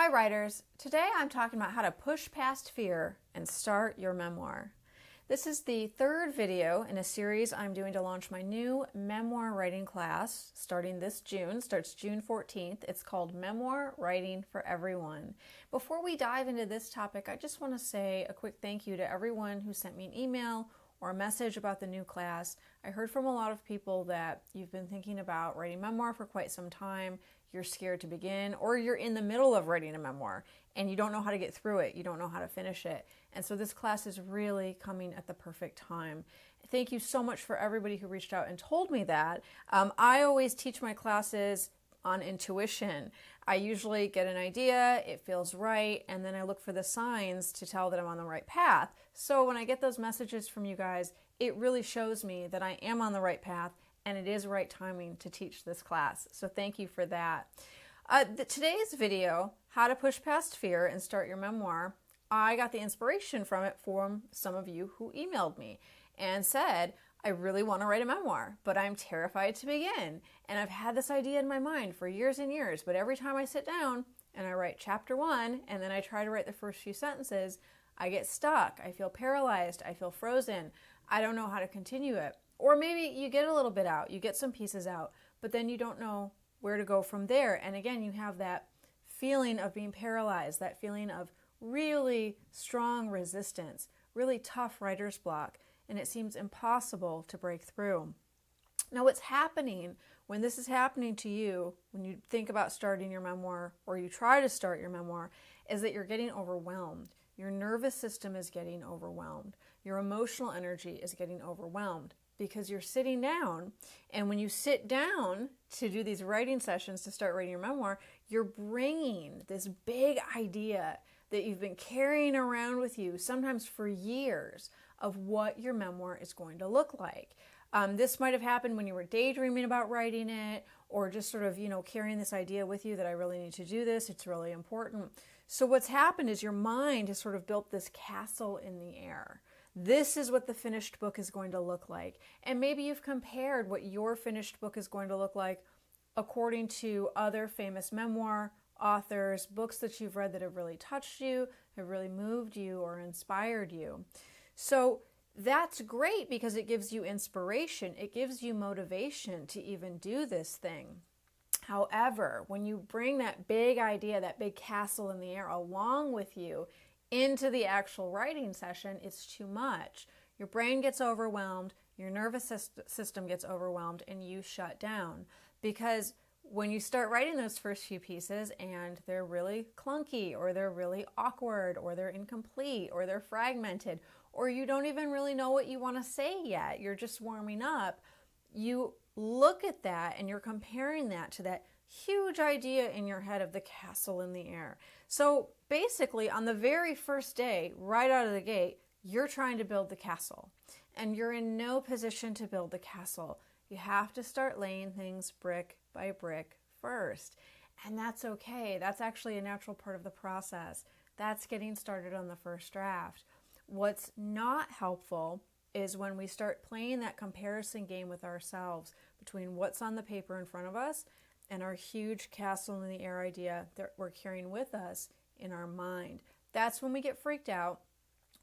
Hi writers, today I'm talking about how to push past fear and start your memoir. This is the third video in a series I'm doing to launch my new memoir writing class starting this June, starts June 14th. It's called Memoir Writing for Everyone. Before we dive into this topic, I just want to say a quick thank you to everyone who sent me an email or a message about the new class. I heard from a lot of people that you've been thinking about writing memoir for quite some time, you're scared to begin, or you're in the middle of writing a memoir and you don't know how to get through it, you don't know how to finish it. And so this class is really coming at the perfect time. Thank you so much for everybody who reached out and told me that. I always teach my classes on intuition. I usually get an idea, it feels right, and then I look for the signs to tell that I'm on the right path. So when I get those messages from you guys, it really shows me that I am on the right path and it is right timing to teach this class. So thank you for that. Today's video, how to push past fear and start your memoir, I got the inspiration from it from some of you who emailed me and said, I really want to write a memoir, but I'm terrified to begin. And I've had this idea in my mind for years and years, but every time I sit down and I write chapter 1 and then I try to write the first few sentences, I get stuck. I feel paralyzed. I feel frozen. I don't know how to continue it. Or maybe you get a little bit out, you get some pieces out, but then you don't know where to go from there. And again, you have that feeling of being paralyzed, that feeling of really strong resistance, really tough writer's block, and it seems impossible to break through. Now, what's happening when this is happening to you, when you think about starting your memoir or you try to start your memoir, is that you're getting overwhelmed. Your nervous system is getting overwhelmed. Your emotional energy is getting overwhelmed because you're sitting down. And when you sit down to do these writing sessions to start writing your memoir, you're bringing this big idea that you've been carrying around with you, sometimes for years, of what your memoir is going to look like. This might have happened when you were daydreaming about writing it, or just sort of, carrying this idea with you that I really need to do this, it's really important. So what's happened is your mind has sort of built this castle in the air. This is what the finished book is going to look like. And maybe you've compared what your finished book is going to look like according to other famous memoir authors, books that you've read that have really touched you, have really moved you or inspired you. So that's great because it gives you inspiration. It gives you motivation to even do this thing. However, when you bring that big idea, that big castle in the air along with you into the actual writing session, it's too much. Your brain gets overwhelmed, your nervous system gets overwhelmed, and you shut down. Because when you start writing those first few pieces and they're really clunky, or they're really awkward, or they're incomplete, or they're fragmented, or you don't even really know what you want to say yet, you're just warming up, you look at that and you're comparing that to that huge idea in your head of the castle in the air. So basically, on the very first day, right out of the gate, you're trying to build the castle. And you're in no position to build the castle. You have to start laying things brick by brick first. And that's okay. That's actually a natural part of the process. That's getting started on the first draft. What's not helpful is when we start playing that comparison game with ourselves between what's on the paper in front of us and our huge castle in the air idea that we're carrying with us in our mind. That's when we get freaked out,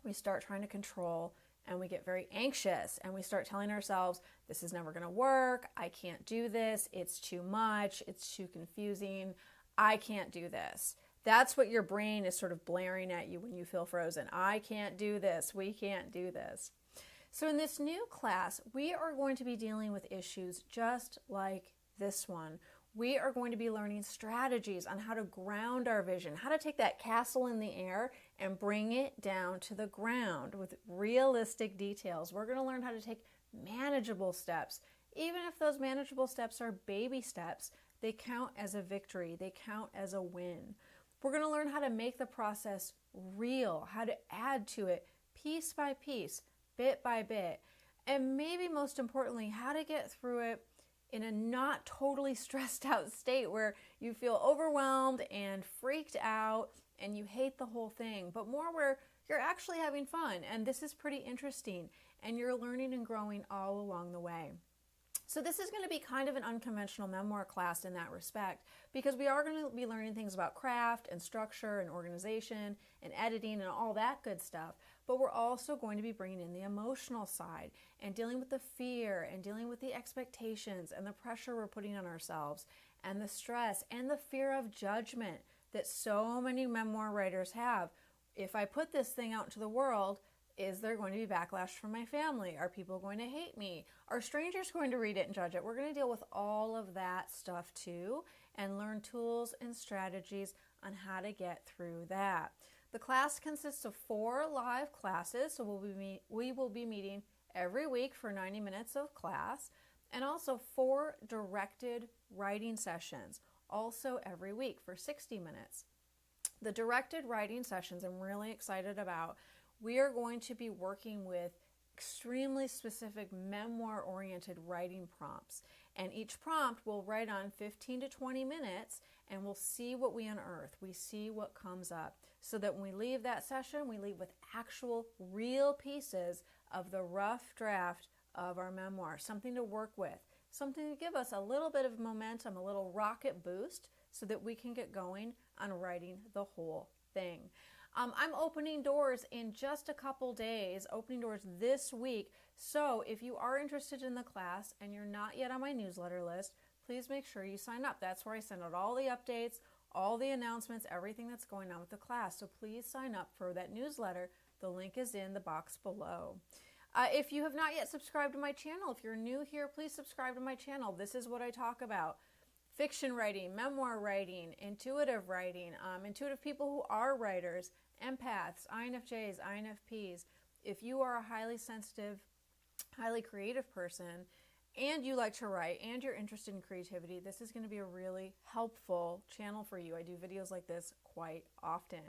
we start trying to control, and we get very anxious, and we start telling ourselves, this is never going to work, I can't do this, it's too much, it's too confusing, I can't do this. That's what your brain is sort of blaring at you when you feel frozen. I can't do this, we can't do this. So in this new class, we are going to be dealing with issues just like this one. We are going to be learning strategies on how to ground our vision, how to take that castle in the air and bring it down to the ground with realistic details. We're going to learn how to take manageable steps. Even if those manageable steps are baby steps, they count as a victory. They count as a win. We're going to learn how to make the process real, how to add to it piece by piece, bit by bit, and maybe most importantly, how to get through it in a not totally stressed out state where you feel overwhelmed and freaked out and you hate the whole thing, but more where you're actually having fun and this is pretty interesting and you're learning and growing all along the way. So this is going to be kind of an unconventional memoir class in that respect, because we are going to be learning things about craft and structure and organization and editing and all that good stuff. But we're also going to be bringing in the emotional side and dealing with the fear and dealing with the expectations and the pressure we're putting on ourselves and the stress and the fear of judgment that so many memoir writers have. If I put this thing out into the world, is there going to be backlash from my family? Are people going to hate me? Are strangers going to read it and judge it? We're going to deal with all of that stuff too and learn tools and strategies on how to get through that. The class consists of 4 live classes, so we will be meeting every week for 90 minutes of class, and also 4 directed writing sessions, also every week for 60 minutes. The directed writing sessions I'm really excited about. We are going to be working with extremely specific memoir-oriented writing prompts. And each prompt will write on 15 to 20 minutes, and we'll see what we unearth. We see what comes up. So that when we leave that session, we leave with actual, real pieces of the rough draft of our memoir. Something to work with. Something to give us a little bit of momentum, a little rocket boost, so that we can get going on writing the whole thing. I'm opening doors in just a couple days, opening doors this week. So if you are interested in the class and you're not yet on my newsletter list, please make sure you sign up. That's where I send out all the updates, all the announcements, everything that's going on with the class. So please sign up for that newsletter. The link is in the box below. If you have not yet subscribed to my channel, if you're new here, please subscribe to my channel. This is what I talk about. Fiction writing, memoir writing, intuitive writing, intuitive people who are writers, empaths, INFJs, INFPs. If you are a highly sensitive, highly creative person, and you like to write, and you're interested in creativity, this is going to be a really helpful channel for you. I do videos like this quite often.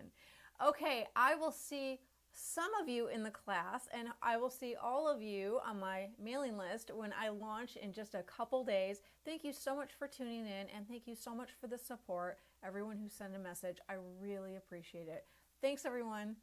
Okay, I will see some of you in the class, and I will see all of you on my mailing list when I launch in just a couple days. Thank you so much for tuning in, and thank you so much for the support. Everyone who sent a message, I really appreciate it. Thanks, everyone.